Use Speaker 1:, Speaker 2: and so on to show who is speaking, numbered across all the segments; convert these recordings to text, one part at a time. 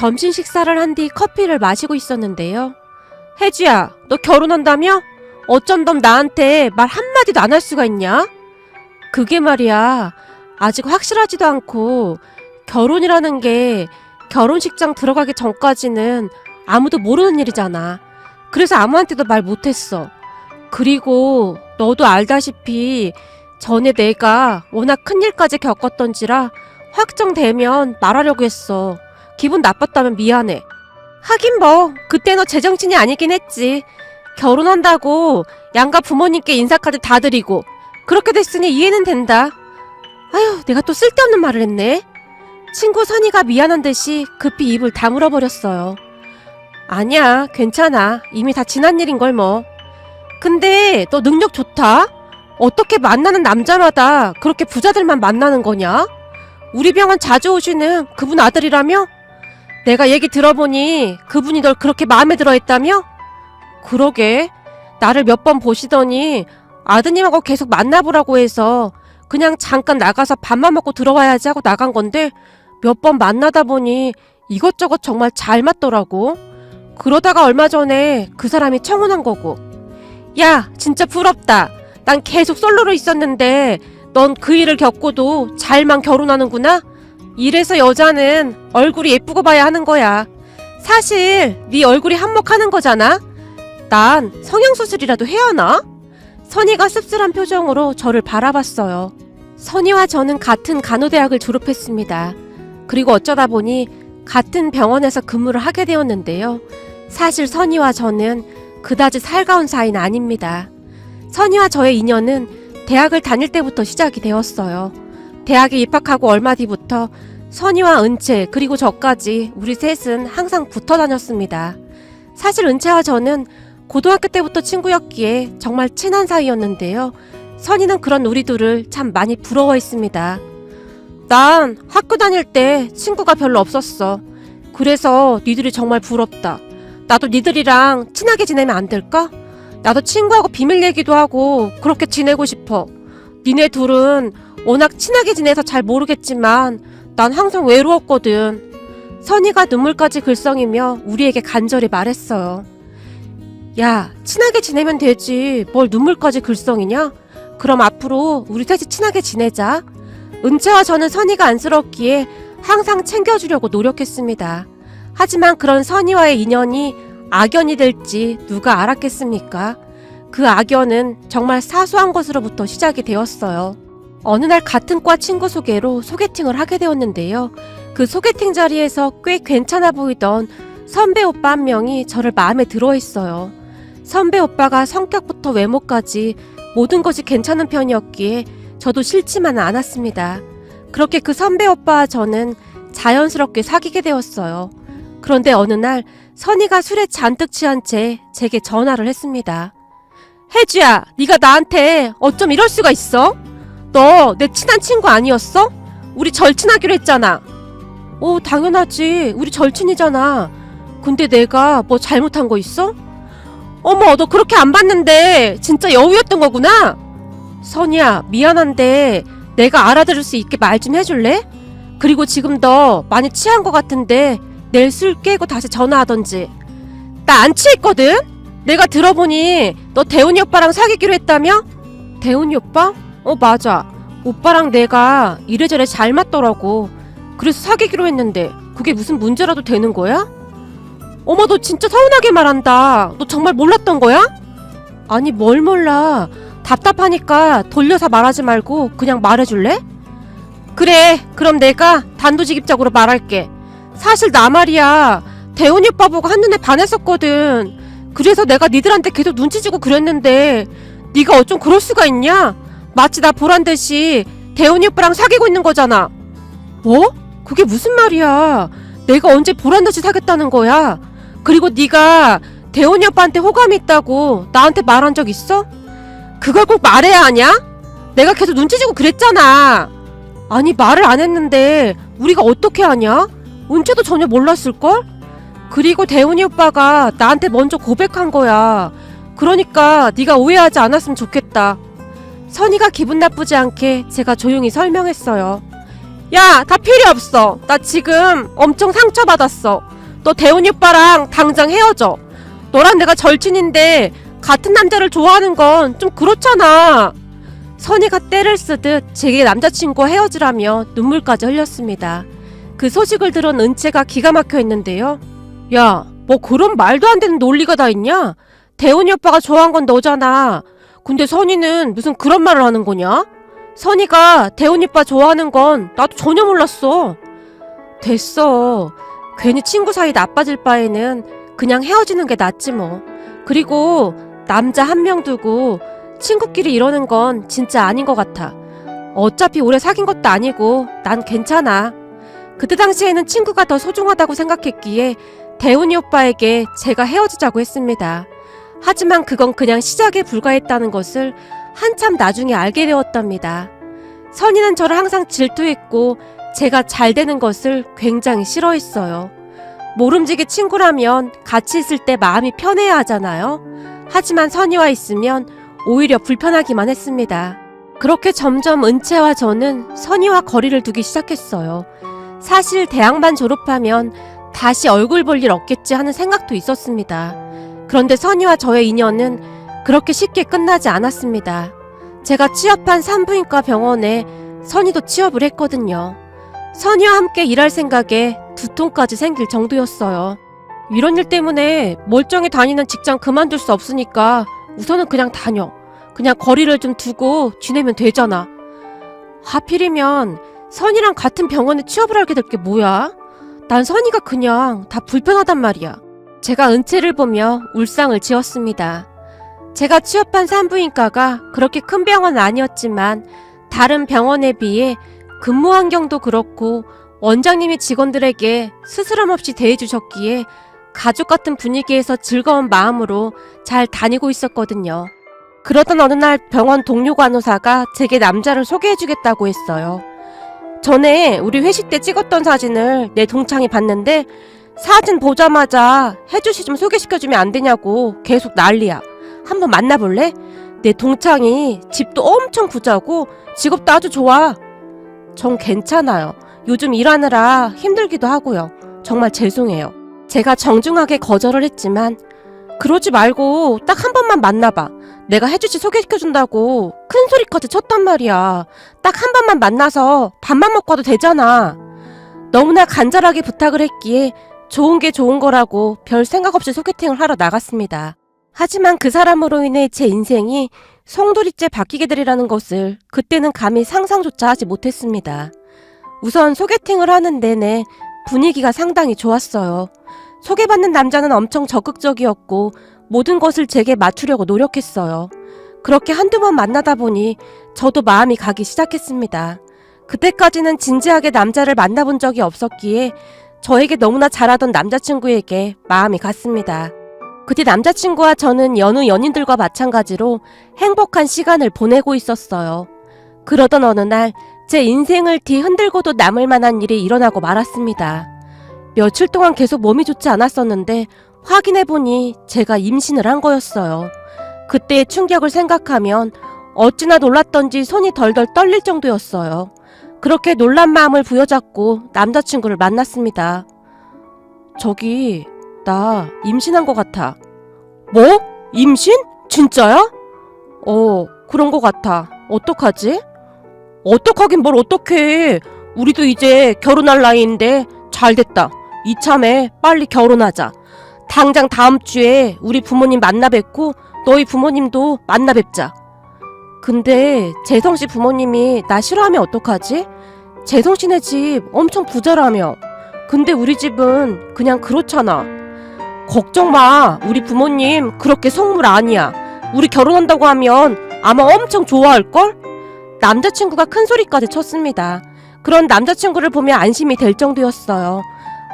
Speaker 1: 점심 식사를 한 뒤 커피를 마시고 있었는데요. 혜주야, 너 결혼한다며? 어쩜 넌 나한테 말 한마디도 안 할 수가 있냐? 그게 말이야, 아직 확실하지도 않고 결혼이라는 게 결혼식장 들어가기 전까지는 아무도 모르는 일이잖아. 그래서 아무한테도 말 못했어. 그리고 너도 알다시피 전에 내가 워낙 큰일까지 겪었던지라 확정되면 말하려고 했어. 기분 나빴다면 미안해. 하긴 뭐 그때 너 제정신이 아니긴 했지. 결혼한다고 양가 부모님께 인사까지 다 드리고 그렇게 됐으니 이해는 된다. 아휴, 내가 또 쓸데없는 말을 했네. 친구 선이가 미안한 듯이 급히 입을 다물어 버렸어요. 아니야, 괜찮아. 이미 다 지난 일인걸 뭐. 근데 너 능력 좋다? 어떻게 만나는 남자마다 그렇게 부자들만 만나는 거냐? 우리 병원 자주 오시는 그분 아들이라며? 내가 얘기 들어보니 그분이 널 그렇게 마음에 들어 했다며? 그러게. 나를 몇 번 보시더니 아드님하고 계속 만나보라고 해서 그냥 잠깐 나가서 밥만 먹고 들어와야지 하고 나간 건데 몇 번 만나다 보니 이것저것 정말 잘 맞더라고. 그러다가 얼마 전에 그 사람이 청혼한 거고. 야, 진짜 부럽다. 난 계속 솔로로 있었는데 넌 그 일을 겪고도 잘만 결혼하는구나? 이래서 여자는 얼굴이 예쁘고 봐야 하는 거야. 사실 네 얼굴이 한몫하는 거잖아. 난 성형수술이라도 해야 하나? 선이가 씁쓸한 표정으로 저를 바라봤어요. 선이와 저는 같은 간호대학을 졸업했습니다. 그리고 어쩌다 보니 같은 병원에서 근무를 하게 되었는데요. 사실 선이와 저는 그다지 살가운 사이는 아닙니다. 선이와 저의 인연은 대학을 다닐 때부터 시작이 되었어요. 대학에 입학하고 얼마 뒤부터 선이와 은채 그리고 저까지 우리 셋은 항상 붙어 다녔습니다. 사실 은채와 저는 고등학교 때부터 친구였기에 정말 친한 사이였는데요. 선이는 그런 우리 둘을 참 많이 부러워했습니다. 난 학교 다닐 때 친구가 별로 없었어. 그래서 니들이 정말 부럽다. 나도 니들이랑 친하게 지내면 안 될까? 나도 친구하고 비밀 얘기도 하고 그렇게 지내고 싶어. 니네 둘은 워낙 친하게 지내서 잘 모르겠지만 난 항상 외로웠거든. 선이가 눈물까지 글썽이며 우리에게 간절히 말했어요. 야, 친하게 지내면 되지. 뭘 눈물까지 글썽이냐? 그럼 앞으로 우리 셋이 친하게 지내자. 은채와 저는 선이가 안쓰럽기에 항상 챙겨주려고 노력했습니다. 하지만 그런 선이와의 인연이 악연이 될지 누가 알았겠습니까? 그 악연은 정말 사소한 것으로부터 시작이 되었어요. 어느 날 같은 과 친구 소개로 소개팅을 하게 되었는데요. 그 소개팅 자리에서 꽤 괜찮아 보이던 선배 오빠 한 명이 저를 마음에 들어 했어요. 선배 오빠가 성격부터 외모까지 모든 것이 괜찮은 편이었기에 저도 싫지만은 않았습니다. 그렇게 그 선배 오빠와 저는 자연스럽게 사귀게 되었어요. 그런데 어느 날 선이가 술에 잔뜩 취한 채 제게 전화를 했습니다. 혜주야, 네가 나한테 어쩜 이럴 수가 있어? 너 내 친한 친구 아니었어? 우리 절친하기로 했잖아. 오, 당연하지. 우리 절친이잖아. 근데 내가 뭐 잘못한 거 있어? 어머, 너 그렇게 안 봤는데 진짜 여우였던 거구나? 선이야, 미안한데 내가 알아들을 수 있게 말 좀 해줄래? 그리고 지금 너 많이 취한 거 같은데 내일 술 깨고 다시 전화하던지. 나 안 취했거든? 내가 들어보니 너 대훈이 오빠랑 사귀기로 했다며? 대훈이 오빠? 맞아. 오빠랑 내가 이래저래 잘 맞더라고. 그래서 사귀기로 했는데 그게 무슨 문제라도 되는 거야? 어머, 너 진짜 서운하게 말한다. 너 정말 몰랐던 거야? 아니, 뭘 몰라. 답답하니까 돌려서 말하지 말고 그냥 말해줄래? 그래, 그럼 내가 단도직입적으로 말할게. 사실 나 말이야, 대훈이 오빠 보고 한눈에 반했었거든. 그래서 내가 니들한테 계속 눈치 주고 그랬는데 네가 어쩜 그럴 수가 있냐? 마치 나 보란 듯이 대훈이 오빠랑 사귀고 있는 거잖아. 뭐? 그게 무슨 말이야? 내가 언제 보란 듯이 사귀었다는 거야? 그리고 네가 대훈이 오빠한테 호감이 있다고 나한테 말한 적 있어? 그걸 꼭 말해야 하냐? 내가 계속 눈치 주고 그랬잖아. 아니, 말을 안 했는데 우리가 어떻게 하냐? 은채도 전혀 몰랐을걸? 그리고 대훈이 오빠가 나한테 먼저 고백한 거야. 그러니까 네가 오해하지 않았으면 좋겠다. 선이가 기분 나쁘지 않게 제가 조용히 설명했어요. 야, 다 필요 없어. 나 지금 엄청 상처받았어. 너 대훈이 오빠랑 당장 헤어져. 너랑 내가 절친인데 같은 남자를 좋아하는 건 좀 그렇잖아. 선이가 때를 쓰듯 제게 남자친구와 헤어지라며 눈물까지 흘렸습니다. 그 소식을 들은 은채가 기가 막혀 있는데요. 야, 뭐 그런 말도 안 되는 논리가 다 있냐? 대훈이 오빠가 좋아한 건 너잖아. 근데 선이는 무슨 그런 말을 하는 거냐? 선이가 대훈이 오빠 좋아하는 건 나도 전혀 몰랐어. 됐어. 괜히 친구 사이 나빠질 바에는 그냥 헤어지는 게 낫지 뭐. 그리고 남자 한 명 두고 친구끼리 이러는 건 진짜 아닌 것 같아. 어차피 오래 사귄 것도 아니고 난 괜찮아. 그때 당시에는 친구가 더 소중하다고 생각했기에 대훈이 오빠에게 제가 헤어지자고 했습니다. 하지만 그건 그냥 시작에 불과했다는 것을 한참 나중에 알게 되었답니다. 선이는 저를 항상 질투했고 제가 잘 되는 것을 굉장히 싫어했어요. 모름지기 친구라면 같이 있을 때 마음이 편해야 하잖아요. 하지만 선이와 있으면 오히려 불편하기만 했습니다. 그렇게 점점 은채와 저는 선이와 거리를 두기 시작했어요. 사실 대학만 졸업하면 다시 얼굴 볼 일 없겠지 하는 생각도 있었습니다. 그런데 선이와 저의 인연은 그렇게 쉽게 끝나지 않았습니다. 제가 취업한 산부인과 병원에 선이도 취업을 했거든요. 선이와 함께 일할 생각에 두통까지 생길 정도였어요. 이런 일 때문에 멀쩡히 다니는 직장 그만둘 수 없으니까 우선은 그냥 다녀. 그냥 거리를 좀 두고 지내면 되잖아. 하필이면 선이랑 같은 병원에 취업을 하게 될 게 뭐야? 난 선이가 그냥 다 불편하단 말이야. 제가 은채를 보며 울상을 지었습니다. 제가 취업한 산부인과가 그렇게 큰 병원은 아니었지만 다른 병원에 비해 근무 환경도 그렇고 원장님이 직원들에게 스스럼 없이 대해주셨기에 가족 같은 분위기에서 즐거운 마음으로 잘 다니고 있었거든요. 그러던 어느 날 병원 동료 간호사가 제게 남자를 소개해주겠다고 했어요. 전에 우리 회식 때 찍었던 사진을 내 동창이 봤는데 사진 보자마자 혜주씨 좀 소개시켜주면 안 되냐고 계속 난리야. 한번 만나볼래? 내 동창이 집도 엄청 부자고 직업도 아주 좋아. 전 괜찮아요. 요즘 일하느라 힘들기도 하고요. 정말 죄송해요. 제가 정중하게 거절을 했지만 그러지 말고 딱 한 번만 만나봐. 내가 혜주씨 소개시켜준다고 큰 소리까지 쳤단 말이야. 딱 한 번만 만나서 밥만 먹고 와도 되잖아. 너무나 간절하게 부탁을 했기에 좋은 게 좋은 거라고 별 생각 없이 소개팅을 하러 나갔습니다. 하지만 그 사람으로 인해 제 인생이 송두리째 바뀌게 되리라는 것을 그때는 감히 상상조차 하지 못했습니다. 우선 소개팅을 하는 내내 분위기가 상당히 좋았어요. 소개받는 남자는 엄청 적극적이었고 모든 것을 제게 맞추려고 노력했어요. 그렇게 한두 번 만나다 보니 저도 마음이 가기 시작했습니다. 그때까지는 진지하게 남자를 만나본 적이 없었기에 저에게 너무나 잘하던 남자친구에게 마음이 갔습니다. 그때 남자친구와 저는 여느 연인들과 마찬가지로 행복한 시간을 보내고 있었어요. 그러던 어느 날 제 인생을 뒤흔들고도 남을 만한 일이 일어나고 말았습니다. 며칠 동안 계속 몸이 좋지 않았었는데 확인해보니 제가 임신을 한 거였어요. 그때의 충격을 생각하면 어찌나 놀랐던지 손이 덜덜 떨릴 정도였어요. 그렇게 놀란 마음을 부여잡고 남자친구를 만났습니다. 저기, 나 임신한 것 같아. 뭐? 임신? 진짜야? 그런 것 같아. 어떡하지? 어떡하긴 뭘 어떡해. 우리도 이제 결혼할 나이인데 잘됐다. 이참에 빨리 결혼하자. 당장 다음 주에 우리 부모님 만나 뵙고 너희 부모님도 만나 뵙자. 근데 재성씨 부모님이 나 싫어하면 어떡하지? 재성씨네 집 엄청 부자라며. 근데 우리 집은 그냥 그렇잖아. 걱정 마. 우리 부모님 그렇게 속물 아니야. 우리 결혼한다고 하면 아마 엄청 좋아할걸? 남자친구가 큰 소리까지 쳤습니다. 그런 남자친구를 보며 안심이 될 정도였어요.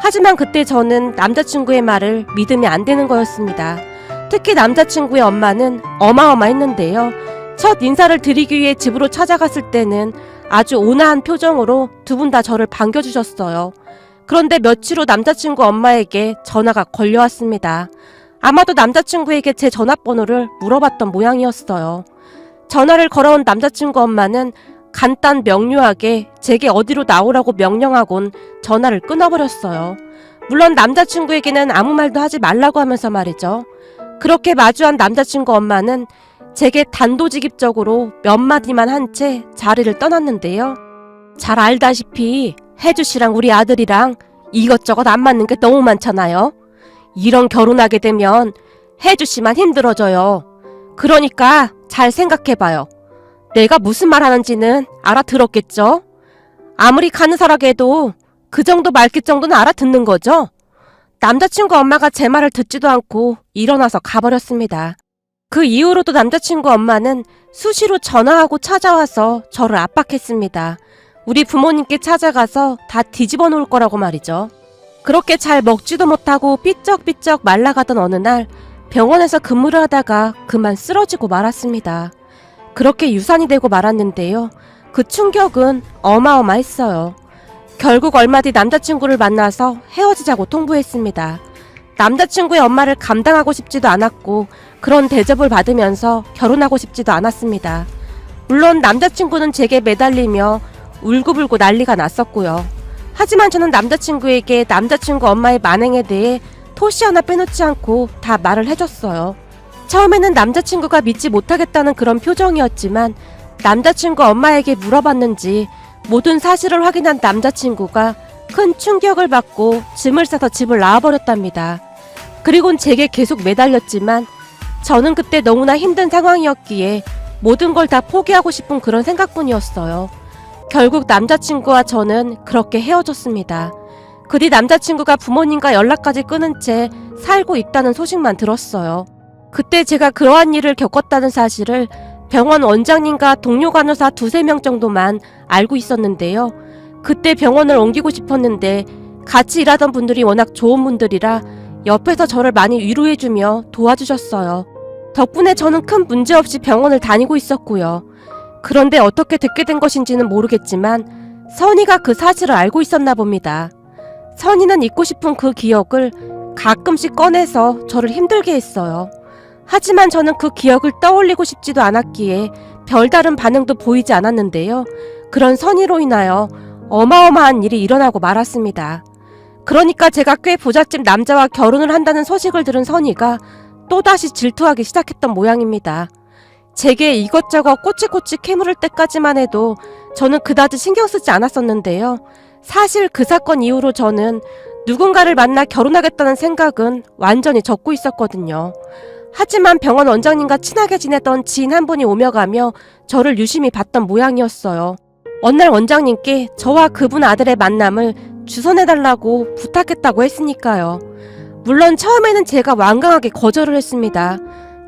Speaker 1: 하지만 그때 저는 남자친구의 말을 믿으면 안 되는 거였습니다. 특히 남자친구의 엄마는 어마어마했는데요. 첫 인사를 드리기 위해 집으로 찾아갔을 때는 아주 온화한 표정으로 두 분 다 저를 반겨주셨어요. 그런데 며칠 후 남자친구 엄마에게 전화가 걸려왔습니다. 아마도 남자친구에게 제 전화번호를 물어봤던 모양이었어요. 전화를 걸어온 남자친구 엄마는 간단 명료하게 제게 어디로 나오라고 명령하곤 전화를 끊어버렸어요. 물론 남자친구에게는 아무 말도 하지 말라고 하면서 말이죠. 그렇게 마주한 남자친구 엄마는 제게 단도직입적으로 몇 마디만 한 채 자리를 떠났는데요. 잘 알다시피 혜주씨랑 우리 아들이랑 이것저것 안 맞는 게 너무 많잖아요. 이런 결혼하게 되면 혜주씨만 힘들어져요. 그러니까 잘 생각해봐요. 내가 무슨 말 하는지는 알아들었겠죠? 아무리 가느사라게 해도 그 정도 말귀 정도는 알아듣는 거죠? 남자친구 엄마가 제 말을 듣지도 않고 일어나서 가버렸습니다. 그 이후로도 남자친구 엄마는 수시로 전화하고 찾아와서 저를 압박했습니다. 우리 부모님께 찾아가서 다 뒤집어 놓을 거라고 말이죠. 그렇게 잘 먹지도 못하고 삐쩍삐쩍 말라가던 어느 날 병원에서 근무를 하다가 그만 쓰러지고 말았습니다. 그렇게 유산이 되고 말았는데요. 그 충격은 어마어마했어요. 결국 얼마 뒤 남자친구를 만나서 헤어지자고 통보했습니다. 남자친구의 엄마를 감당하고 싶지도 않았고 그런 대접을 받으면서 결혼하고 싶지도 않았습니다. 물론 남자친구는 제게 매달리며 울고불고 난리가 났었고요. 하지만 저는 남자친구에게 남자친구 엄마의 만행에 대해 토시 하나 빼놓지 않고 다 말을 해줬어요. 처음에는 남자친구가 믿지 못하겠다는 그런 표정이었지만 남자친구 엄마에게 물어봤는지 모든 사실을 확인한 남자친구가 큰 충격을 받고 짐을 싸서 집을 나와버렸답니다. 그리곤 제게 계속 매달렸지만 저는 그때 너무나 힘든 상황이었기에 모든 걸 다 포기하고 싶은 그런 생각뿐이었어요. 결국 남자친구와 저는 그렇게 헤어졌습니다. 그 뒤 남자친구가 부모님과 연락까지 끊은 채 살고 있다는 소식만 들었어요. 그때 제가 그러한 일을 겪었다는 사실을 병원 원장님과 동료 간호사 2-3명 정도만 알고 있었는데요. 그때 병원을 옮기고 싶었는데 같이 일하던 분들이 워낙 좋은 분들이라 옆에서 저를 많이 위로해주며 도와주셨어요. 덕분에 저는 큰 문제 없이 병원을 다니고 있었고요. 그런데 어떻게 듣게 된 것인지는 모르겠지만 선이가 그 사실을 알고 있었나 봅니다. 선이는 잊고 싶은 그 기억을 가끔씩 꺼내서 저를 힘들게 했어요. 하지만 저는 그 기억을 떠올리고 싶지도 않았기에 별다른 반응도 보이지 않았는데요. 그런 선의로 인하여 어마어마한 일이 일어나고 말았습니다. 그러니까 제가 꽤 부잣집 남자와 결혼을 한다는 소식을 들은 선의가 또다시 질투하기 시작했던 모양입니다. 제게 이것저것 꼬치꼬치 캐물을 때까지만 해도 저는 그다지 신경 쓰지 않았었는데요. 사실 그 사건 이후로 저는 누군가를 만나 결혼하겠다는 생각은 완전히 접고 있었거든요. 하지만 병원 원장님과 친하게 지내던 지인 한 분이 오며 가며 저를 유심히 봤던 모양이었어요. 어느 날 원장님께 저와 그분 아들의 만남을 주선해달라고 부탁했다고 했으니까요. 물론 처음에는 제가 완강하게 거절을 했습니다.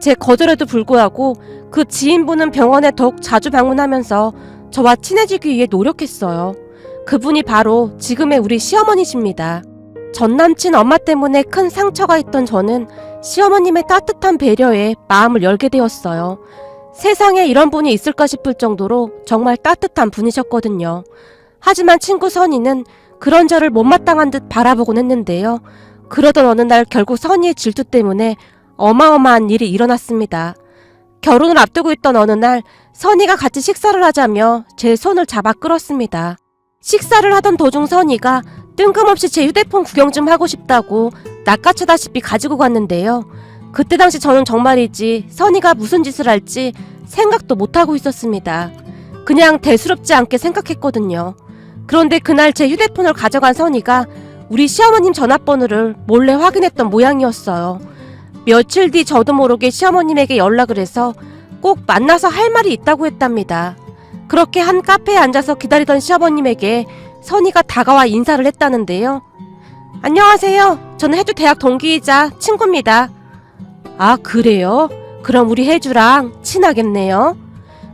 Speaker 1: 제 거절에도 불구하고 그 지인분은 병원에 더욱 자주 방문하면서 저와 친해지기 위해 노력했어요. 그분이 바로 지금의 우리 시어머니십니다. 전남친 엄마 때문에 큰 상처가 있던 저는 시어머님의 따뜻한 배려에 마음을 열게 되었어요. 세상에 이런 분이 있을까 싶을 정도로 정말 따뜻한 분이셨거든요. 하지만 친구 선이는 그런 저를 못마땅한 듯 바라보곤 했는데요. 그러던 어느 날 결국 선이의 질투 때문에 어마어마한 일이 일어났습니다. 결혼을 앞두고 있던 어느 날 선이가 같이 식사를 하자며 제 손을 잡아 끌었습니다. 식사를 하던 도중 선이가 뜬금없이 제 휴대폰 구경 좀 하고 싶다고 낚아채다시피 가지고 갔는데요. 그때 당시 저는 정말이지 선이가 무슨 짓을 할지 생각도 못하고 있었습니다. 그냥 대수롭지 않게 생각했거든요. 그런데 그날 제 휴대폰을 가져간 선이가 우리 시어머님 전화번호를 몰래 확인했던 모양이었어요. 며칠 뒤 저도 모르게 시어머님에게 연락을 해서 꼭 만나서 할 말이 있다고 했답니다. 그렇게 한 카페에 앉아서 기다리던 시어머님에게 선이가 다가와 인사를 했다는데요. 안녕하세요. 저는 혜주 대학 동기이자 친구입니다. 아, 그래요? 그럼 우리 혜주랑 친하겠네요.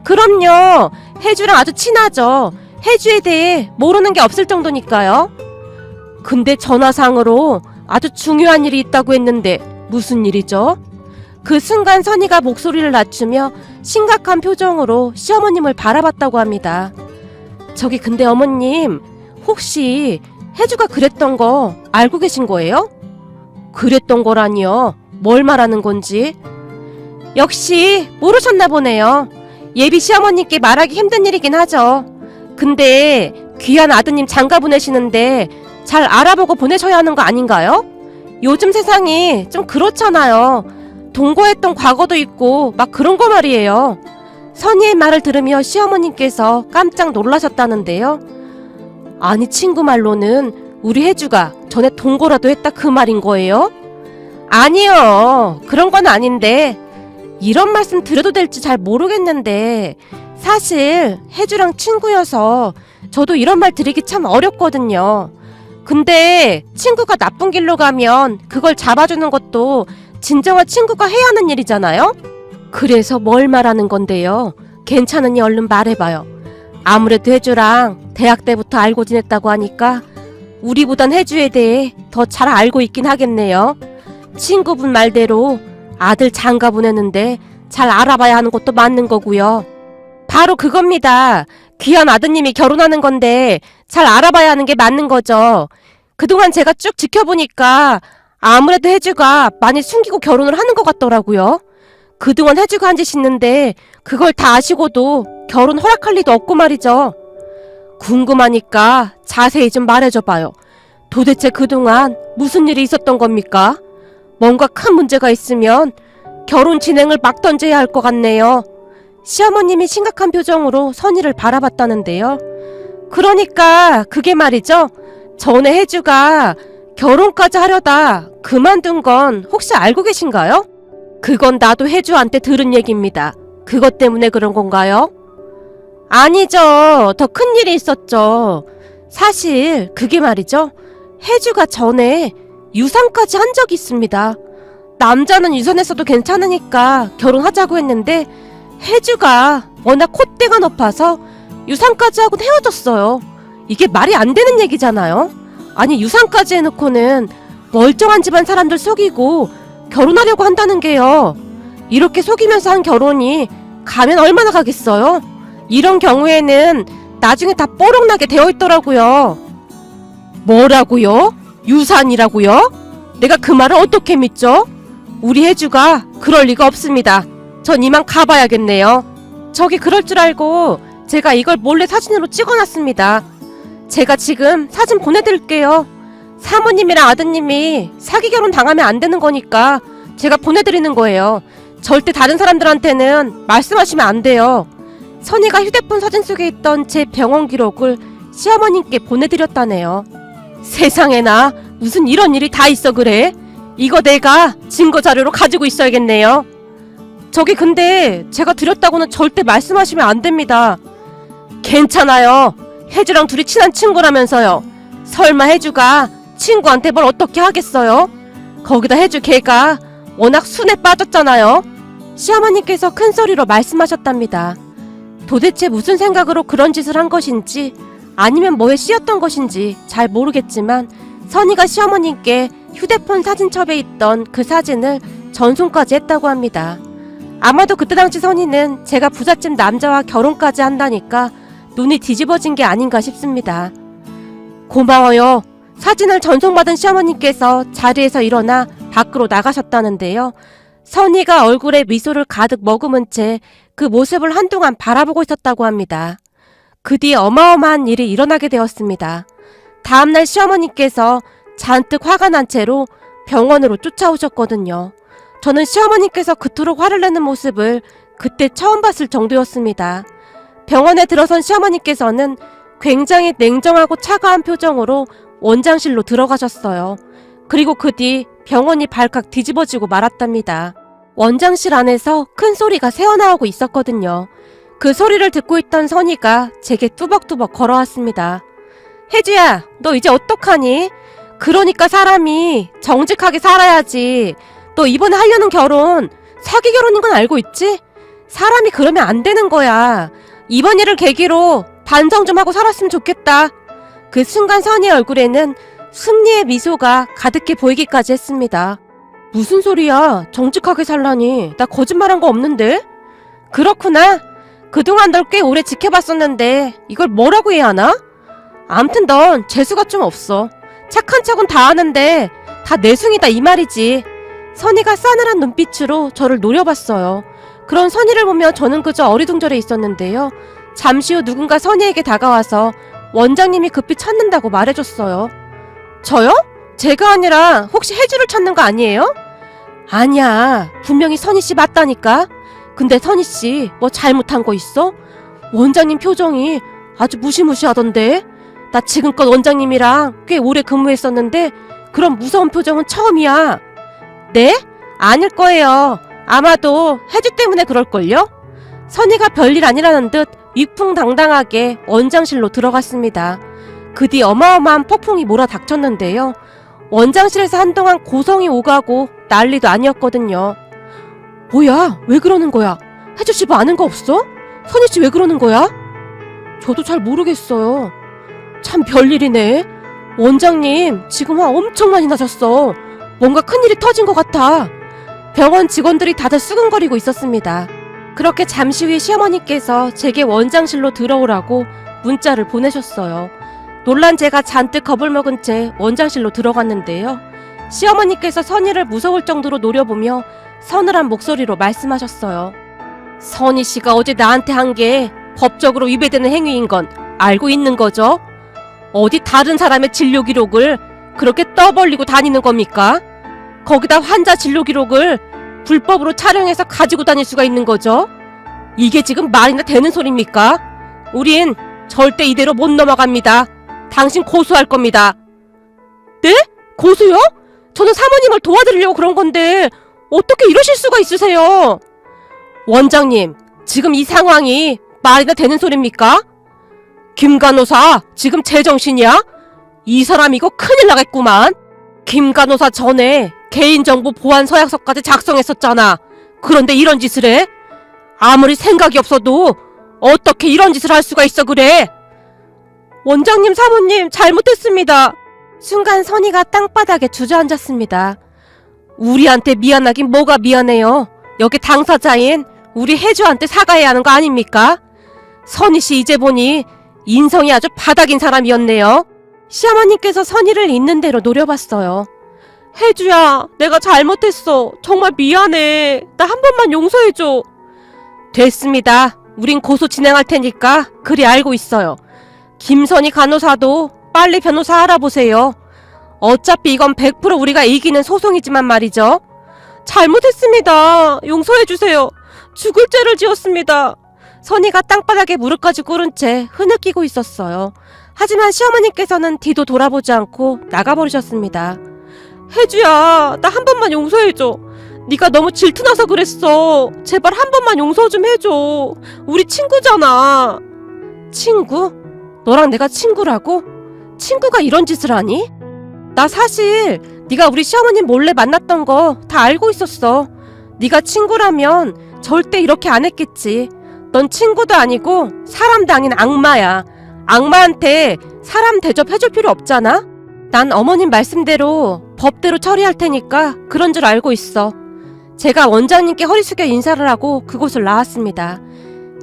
Speaker 1: 그럼요. 혜주랑 아주 친하죠. 혜주에 대해 모르는 게 없을 정도니까요. 근데 전화상으로 아주 중요한 일이 있다고 했는데 무슨 일이죠? 그 순간 선이가 목소리를 낮추며 심각한 표정으로 시어머님을 바라봤다고 합니다. 저기 근데 어머님, 혹시 혜주가 그랬던 거 알고 계신 거예요? 그랬던 거라니요? 뭘 말하는 건지? 역시 모르셨나 보네요. 예비 시어머님께 말하기 힘든 일이긴 하죠. 근데 귀한 아드님 장가 보내시는데 잘 알아보고 보내셔야 하는 거 아닌가요? 요즘 세상이 좀 그렇잖아요. 동거했던 과거도 있고 막 그런 거 말이에요. 선희의 말을 들으며 시어머님께서 깜짝 놀라셨다는데요. 아니 친구 말로는 우리 혜주가 전에 동거라도 했다 그 말인 거예요? 아니요. 그런 건 아닌데 이런 말씀 드려도 될지 잘 모르겠는데 사실 혜주랑 친구여서 저도 이런 말 드리기 참 어렵거든요. 근데 친구가 나쁜 길로 가면 그걸 잡아주는 것도 진정한 친구가 해야 하는 일이잖아요? 그래서 뭘 말하는 건데요? 괜찮으니 얼른 말해봐요. 아무래도 혜주랑 대학 때부터 알고 지냈다고 하니까 우리보단 혜주에 대해 더 잘 알고 있긴 하겠네요. 친구분 말대로 아들 장가 보내는데 잘 알아봐야 하는 것도 맞는 거고요. 바로 그겁니다. 귀한 아드님이 결혼하는 건데 잘 알아봐야 하는 게 맞는 거죠. 그동안 제가 쭉 지켜보니까 아무래도 혜주가 많이 숨기고 결혼을 하는 것 같더라고요. 그동안 혜주가 한 짓 있는데 그걸 다 아시고도 결혼 허락할 리도 없고 말이죠. 궁금하니까 자세히 좀 말해줘봐요. 도대체 그동안 무슨 일이 있었던 겁니까? 뭔가 큰 문제가 있으면 결혼 진행을 막 던져야 할 것 같네요. 시어머님이 심각한 표정으로 선희를 바라봤다는데요. 그러니까 그게 말이죠. 전에 혜주가 결혼까지 하려다 그만둔 건 혹시 알고 계신가요? 그건 나도 혜주한테 들은 얘기입니다. 그것 때문에 그런 건가요? 아니죠. 더 큰 일이 있었죠. 사실 그게 말이죠. 혜주가 전에 유산까지 한 적이 있습니다. 남자는 유산했어도 괜찮으니까 결혼하자고 했는데 혜주가 워낙 콧대가 높아서 유산까지 하고 헤어졌어요. 이게 말이 안 되는 얘기잖아요. 아니 유산까지 해놓고는 멀쩡한 집안 사람들 속이고 결혼하려고 한다는 게요. 이렇게 속이면서 한 결혼이 가면 얼마나 가겠어요? 이런 경우에는 나중에 다 뽀록나게 되어 있더라고요. 뭐라고요? 유산이라고요? 내가 그 말을 어떻게 믿죠? 우리 혜주가 그럴 리가 없습니다. 전 이만 가봐야겠네요. 저기 그럴 줄 알고 제가 이걸 몰래 사진으로 찍어놨습니다. 제가 지금 사진 보내드릴게요. 사모님이랑 아드님이 사기 결혼 당하면 안 되는 거니까 제가 보내드리는 거예요. 절대 다른 사람들한테는 말씀하시면 안 돼요. 선희가 휴대폰 사진 속에 있던 제 병원 기록을 시어머님께 보내드렸다네요. 세상에나 무슨 이런 일이 다 있어 그래? 이거 내가 증거 자료로 가지고 있어야겠네요. 저기 근데 제가 드렸다고는 절대 말씀하시면 안 됩니다. 괜찮아요. 혜주랑 둘이 친한 친구라면서요. 설마 혜주가 친구한테 뭘 어떻게 하겠어요? 거기다 혜주 걔가 워낙 순에 빠졌잖아요. 시어머니께서 큰 소리로 말씀하셨답니다. 도대체 무슨 생각으로 그런 짓을 한 것인지 아니면 뭐에 씌였던 것인지 잘 모르겠지만 선희가 시어머님께 휴대폰 사진첩에 있던 그 사진을 전송까지 했다고 합니다. 아마도 그때 당시 선희는 제가 부잣집 남자와 결혼까지 한다니까 눈이 뒤집어진 게 아닌가 싶습니다. 고마워요. 사진을 전송받은 시어머님께서 자리에서 일어나 밖으로 나가셨다는데요. 선희가 얼굴에 미소를 가득 머금은 채 그 모습을 한동안 바라보고 있었다고 합니다. 그 뒤에 어마어마한 일이 일어나게 되었습니다. 다음날 시어머니께서 잔뜩 화가 난 채로 병원으로 쫓아오셨거든요. 저는 시어머니께서 그토록 화를 내는 모습을 그때 처음 봤을 정도였습니다. 병원에 들어선 시어머니께서는 굉장히 냉정하고 차가운 표정으로 원장실로 들어가셨어요. 그리고 그 뒤 병원이 발칵 뒤집어지고 말았답니다. 원장실 안에서 큰 소리가 새어나오고 있었거든요. 그 소리를 듣고 있던 선희가 제게 뚜벅뚜벅 걸어왔습니다. 혜주야, 너 이제 어떡하니? 그러니까 사람이 정직하게 살아야지. 너 이번에 하려는 결혼 사기 결혼인 건 알고 있지? 사람이 그러면 안 되는 거야. 이번 일을 계기로 반성 좀 하고 살았으면 좋겠다. 그 순간 선희의 얼굴에는 승리의 미소가 가득해 보이기까지 했습니다. 무슨 소리야? 정직하게 살라니. 나 거짓말한 거 없는데? 그렇구나. 그동안 널 꽤 오래 지켜봤었는데 이걸 뭐라고 해야 하나? 암튼 넌 재수가 좀 없어. 착한 척은 다 하는데 다 내숭이다 이 말이지. 선희가 싸늘한 눈빛으로 저를 노려봤어요. 그런 선희를 보며 저는 그저 어리둥절해 있었는데요. 잠시 후 누군가 선희에게 다가와서 원장님이 급히 찾는다고 말해줬어요. 저요? 제가 아니라 혹시 혜주를 찾는 거 아니에요? 아니야. 분명히 선희씨 맞다니까. 근데 선희씨 뭐 잘못한 거 있어? 원장님 표정이 아주 무시무시하던데. 나 지금껏 원장님이랑 꽤 오래 근무했었는데 그런 무서운 표정은 처음이야. 네? 아닐 거예요. 아마도 혜주 때문에 그럴걸요? 선희가 별일 아니라는 듯 위풍당당하게 원장실로 들어갔습니다. 그 뒤 어마어마한 폭풍이 몰아닥쳤는데요. 원장실에서 한동안 고성이 오가고 난리도 아니었거든요. 뭐야? 왜 그러는 거야? 혜주씨 뭐 아는 거 없어? 선희씨 왜 그러는 거야? 저도 잘 모르겠어요. 참 별일이네. 원장님 지금 화 엄청 많이 나셨어. 뭔가 큰일이 터진 것 같아. 병원 직원들이 다들 수근거리고 있었습니다. 그렇게 잠시 후에 시어머니께서 제게 원장실로 들어오라고 문자를 보내셨어요. 놀란 제가 잔뜩 겁을 먹은 채 원장실로 들어갔는데요. 시어머니께서 선희를 무서울 정도로 노려보며 서늘한 목소리로 말씀하셨어요. 선희 씨가 어제 나한테 한 게 법적으로 위배되는 행위인 건 알고 있는 거죠? 어디 다른 사람의 진료 기록을 그렇게 떠벌리고 다니는 겁니까? 거기다 환자 진료 기록을 불법으로 촬영해서 가지고 다닐 수가 있는 거죠? 이게 지금 말이나 되는 소리입니까? 우린 절대 이대로 못 넘어갑니다. 당신 고소할 겁니다. 네? 고소요? 저는 사모님을 도와드리려고 그런 건데 어떻게 이러실 수가 있으세요? 원장님, 지금 이 상황이 말이나 되는 소리입니까? 김 간호사, 지금 제정신이야? 이 사람 이거 큰일 나겠구만. 김 간호사 전에 개인정보 보안 서약서까지 작성했었잖아. 그런데 이런 짓을 해? 아무리 생각이 없어도 어떻게 이런 짓을 할 수가 있어 그래? 원장님, 사모님 잘못했습니다. 순간 선희가 땅바닥에 주저앉았습니다. 우리한테 미안하긴 뭐가 미안해요. 여기 당사자인 우리 혜주한테 사과해야 하는 거 아닙니까? 선희씨 이제 보니 인성이 아주 바닥인 사람이었네요. 시어머니께서 선희를 있는 대로 노려봤어요. 혜주야, 내가 잘못했어. 정말 미안해. 나 한 번만 용서해줘. 됐습니다. 우린 고소 진행할 테니까 그리 알고 있어요. 김선희 간호사도 빨리 변호사 알아보세요. 어차피 이건 100% 우리가 이기는 소송이지만 말이죠. 잘못했습니다. 용서해주세요. 죽을 죄를 지었습니다. 선희가 땅바닥에 무릎까지 꿇은 채 흐느끼고 있었어요. 하지만 시어머니께서는 뒤도 돌아보지 않고 나가버리셨습니다. 혜주야, 나 한 번만 용서해줘. 네가 너무 질투나서 그랬어. 제발 한 번만 용서 좀 해줘. 우리 친구잖아. 친구? 너랑 내가 친구라고? 친구가 이런 짓을 하니? 나 사실 네가 우리 시어머님 몰래 만났던 거 다 알고 있었어. 네가 친구라면 절대 이렇게 안 했겠지. 넌 친구도 아니고 사람도 아닌 악마야. 악마한테 사람 대접해줄 필요 없잖아? 난 어머님 말씀대로 법대로 처리할 테니까 그런 줄 알고 있어. 제가 원장님께 허리 숙여 인사를 하고 그곳을 나왔습니다.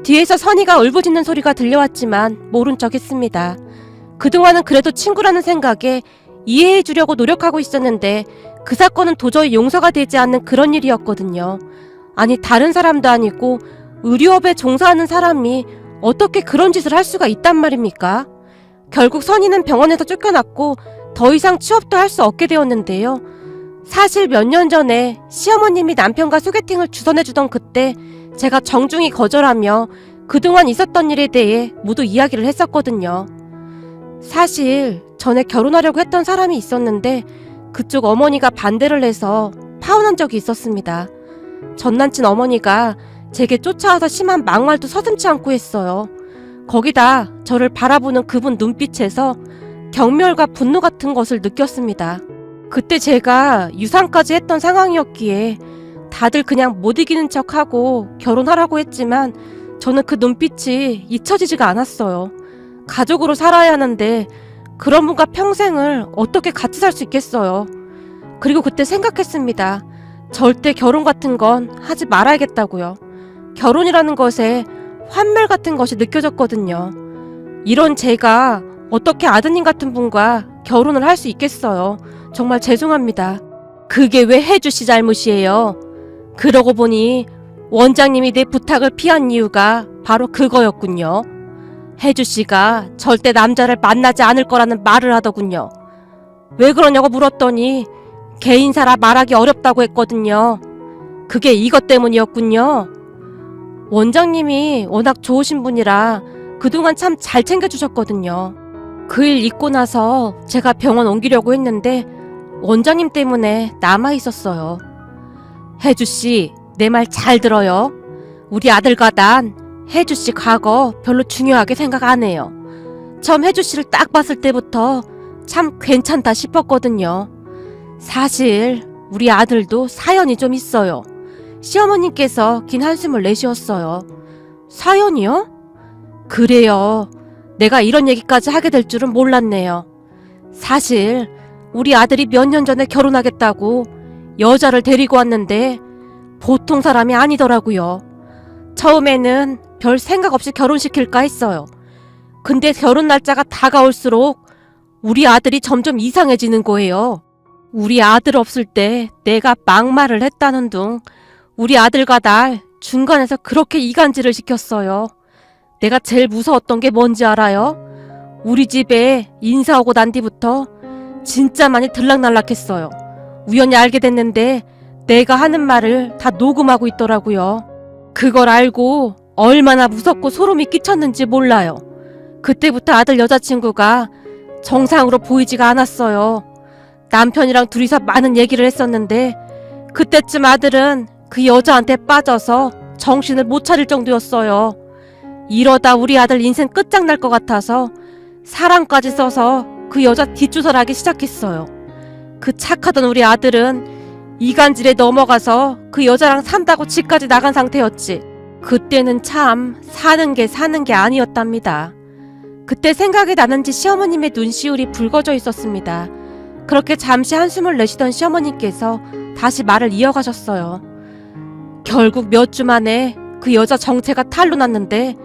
Speaker 1: 뒤에서 선희가 울부짖는 소리가 들려왔지만 모른 척 했습니다. 그동안은 그래도 친구라는 생각에 이해해주려고 노력하고 있었는데 그 사건은 도저히 용서가 되지 않는 그런 일이었거든요. 아니, 다른 사람도 아니고 의료업에 종사하는 사람이 어떻게 그런 짓을 할 수가 있단 말입니까? 결국 선희는 병원에서 쫓겨났고 더 이상 취업도 할 수 없게 되었는데요. 사실 몇 년 전에 시어머님이 남편과 소개팅을 주선해주던 그때 제가 정중히 거절하며 그동안 있었던 일에 대해 모두 이야기를 했었거든요. 사실 전에 결혼하려고 했던 사람이 있었는데 그쪽 어머니가 반대를 해서 파혼한 적이 있었습니다. 전 남친 어머니가 제게 쫓아와서 심한 막말도 서슴지 않고 했어요. 거기다 저를 바라보는 그분 눈빛에서 경멸과 분노 같은 것을 느꼈습니다. 그때 제가 유산까지 했던 상황이었기에 다들 그냥 못 이기는 척하고 결혼하라고 했지만 저는 그 눈빛이 잊혀지지가 않았어요. 가족으로 살아야 하는데 그런 분과 평생을 어떻게 같이 살 수 있겠어요. 그리고 그때 생각했습니다. 절대 결혼 같은 건 하지 말아야겠다고요. 결혼이라는 것에 환멸 같은 것이 느껴졌거든요. 이런 제가 어떻게 아드님 같은 분과 결혼을 할 수 있겠어요. 정말 죄송합니다. 그게 왜 혜주 씨 잘못이에요. 그러고 보니 원장님이 내 부탁을 피한 이유가 바로 그거였군요. 혜주 씨가 절대 남자를 만나지 않을 거라는 말을 하더군요. 왜 그러냐고 물었더니 개인사라 말하기 어렵다고 했거든요. 그게 이것 때문이었군요. 원장님이 워낙 좋으신 분이라 그동안 참 잘 챙겨주셨거든요. 그 일 있고 나서 제가 병원 옮기려고 했는데 원장님 때문에 남아있었어요. 혜주씨, 내 말 잘 들어요. 우리 아들과 난 혜주씨 과거 별로 중요하게 생각 안 해요. 처음 혜주씨를 딱 봤을 때부터 참 괜찮다 싶었거든요. 사실 우리 아들도 사연이 좀 있어요. 시어머님께서 긴 한숨을 내쉬었어요. 사연이요? 그래요. 내가 이런 얘기까지 하게 될 줄은 몰랐네요. 사실 우리 아들이 몇 년 전에 결혼하겠다고 여자를 데리고 왔는데 보통 사람이 아니더라고요. 처음에는 별 생각 없이 결혼시킬까 했어요. 근데 결혼 날짜가 다가올수록 우리 아들이 점점 이상해지는 거예요. 우리 아들 없을 때 내가 막말을 했다는 둥 우리 아들과 날 중간에서 그렇게 이간질을 시켰어요. 내가 제일 무서웠던 게 뭔지 알아요? 우리 집에 인사 오고 난 뒤부터 진짜 많이 들락날락했어요. 우연히 알게 됐는데 내가 하는 말을 다 녹음하고 있더라고요. 그걸 알고 얼마나 무섭고 소름이 끼쳤는지 몰라요. 그때부터 아들 여자친구가 정상으로 보이지가 않았어요. 남편이랑 둘이서 많은 얘기를 했었는데 그때쯤 아들은 그 여자한테 빠져서 정신을 못 차릴 정도였어요. 이러다 우리 아들 인생 끝장날 것 같아서 사랑까지 써서 그 여자 뒷조사를 하기 시작했어요. 그 착하던 우리 아들은 이간질에 넘어가서 그 여자랑 산다고 집까지 나간 상태였지. 그때는 참 사는 게 아니었답니다. 그때 생각이 나는지 시어머님의 눈시울이 붉어져 있었습니다. 그렇게 잠시 한숨을 내쉬던 시어머님께서 다시 말을 이어가셨어요. 결국 몇 주 만에 그 여자 정체가 탄로났는데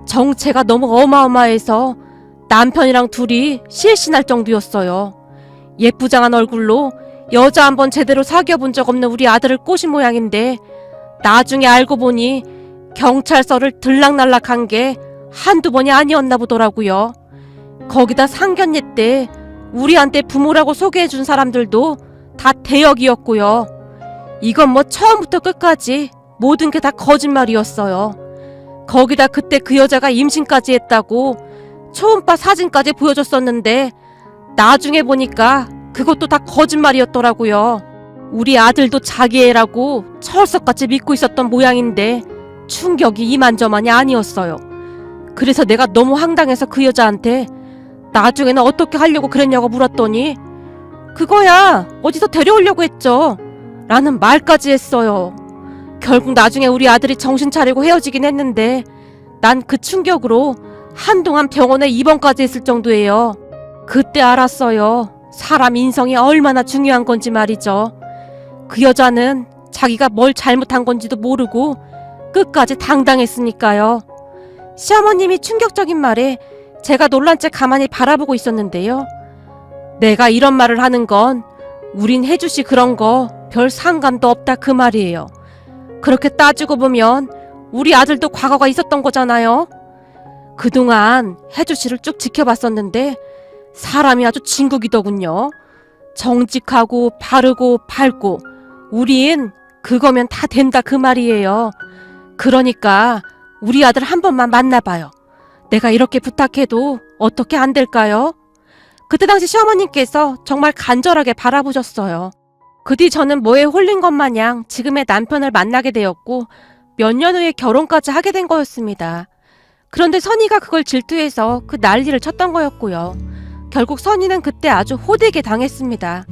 Speaker 1: 정체가 너무 어마어마해서 남편이랑 둘이 실신할 정도였어요. 예쁘장한 얼굴로 여자 한번 제대로 사귀어본 적 없는 우리 아들을 꼬신 모양인데 나중에 알고 보니 경찰서를 들락날락한 게 한두 번이 아니었나 보더라고요. 거기다 상견례 때 우리한테 부모라고 소개해준 사람들도 다 대역이었고요. 이건 뭐 처음부터 끝까지 모든 게 다 거짓말이었어요. 거기다 그때 그 여자가 임신까지 했다고 초음파 사진까지 보여줬었는데 나중에 보니까 그것도 다 거짓말이었더라고요. 우리 아들도 자기 애라고 철석같이 믿고 있었던 모양인데 충격이 이만저만이 아니었어요. 그래서 내가 너무 황당해서 그 여자한테 나중에는 어떻게 하려고 그랬냐고 물었더니 그거야 어디서 데려오려고 했죠 라는 말까지 했어요. 결국 나중에 우리 아들이 정신 차리고 헤어지긴 했는데 난 그 충격으로 한동안 병원에 입원까지 했을 정도예요. 그때 알았어요. 사람 인성이 얼마나 중요한 건지 말이죠. 그 여자는 자기가 뭘 잘못한 건지도 모르고 끝까지 당당했으니까요. 시어머님이 충격적인 말에 제가 놀란 채 가만히 바라보고 있었는데요. 내가 이런 말을 하는 건 우린 혜주씨 그런 거 별 상관도 없다 그 말이에요. 그렇게 따지고 보면 우리 아들도 과거가 있었던 거잖아요. 그동안 혜주씨를 쭉 지켜봤었는데 사람이 아주 진국이더군요. 정직하고 바르고 밝고 우린 그거면 다 된다 그 말이에요. 그러니까 우리 아들 한 번만 만나봐요. 내가 이렇게 부탁해도 어떻게 안 될까요? 그때 당시 시어머님께서 정말 간절하게 바라보셨어요. 그 뒤 저는 뭐에 홀린 것 마냥 지금의 남편을 만나게 되었고 몇 년 후에 결혼까지 하게 된 거였습니다. 그런데 선희가 그걸 질투해서 그 난리를 쳤던 거였고요. 결국 선희는 그때 아주 호되게 당했습니다.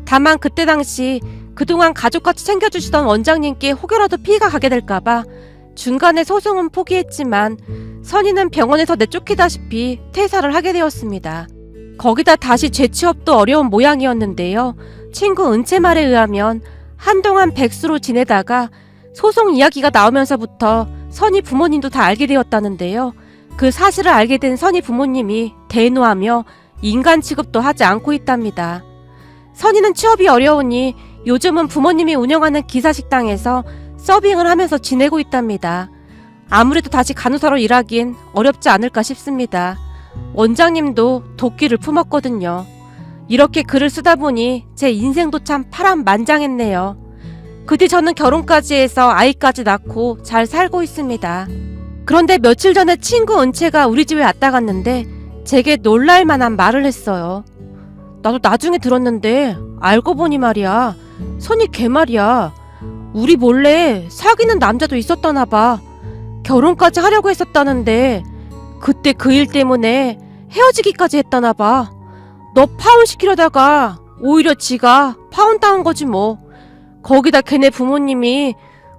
Speaker 1: 다만 그때 당시 그동안 가족같이 챙겨주시던 원장님께 혹여라도 피해가 가게 될까봐 중간에 소송은 포기했지만 선희는 병원에서 내쫓기다시피 퇴사를 하게 되었습니다. 거기다 다시 재취업도 어려운 모양이었는데요. 친구 은채 말에 의하면 한동안 백수로 지내다가 소송 이야기가 나오면서부터 선희 부모님도 다 알게 되었다는데요. 그 사실을 알게 된 선희 부모님이 대노하며 인간 취급도 하지 않고 있답니다. 선희는 취업이 어려우니 요즘은 부모님이 운영하는 기사식당에서 서빙을 하면서 지내고 있답니다. 아무래도 다시 간호사로 일하긴 어렵지 않을까 싶습니다. 원장님도 도끼를 품었거든요. 이렇게 글을 쓰다 보니 제 인생도 참 파란만장했네요. 그 뒤 저는 결혼까지 해서 아이까지 낳고 잘 살고 있습니다. 그런데 며칠 전에 친구 은채가 우리 집에 왔다 갔는데 제게 놀랄만한 말을 했어요. 나도 나중에 들었는데 알고 보니 말이야, 선이 걔 말이야. 우리 몰래 사귀는 남자도 있었다나 봐. 결혼까지 하려고 했었다는데 그때 그 일 때문에 헤어지기까지 했다나 봐. 너 파혼시키려다가 오히려 지가 파혼당한 거지 뭐. 거기다 걔네 부모님이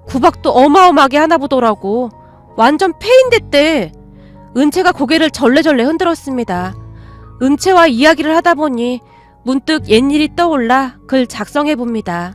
Speaker 1: 구박도 어마어마하게 하나 보더라고. 완전 폐인됐대. 은채가 고개를 절레절레 흔들었습니다. 은채와 이야기를 하다 보니 문득 옛일이 떠올라 글 작성해봅니다.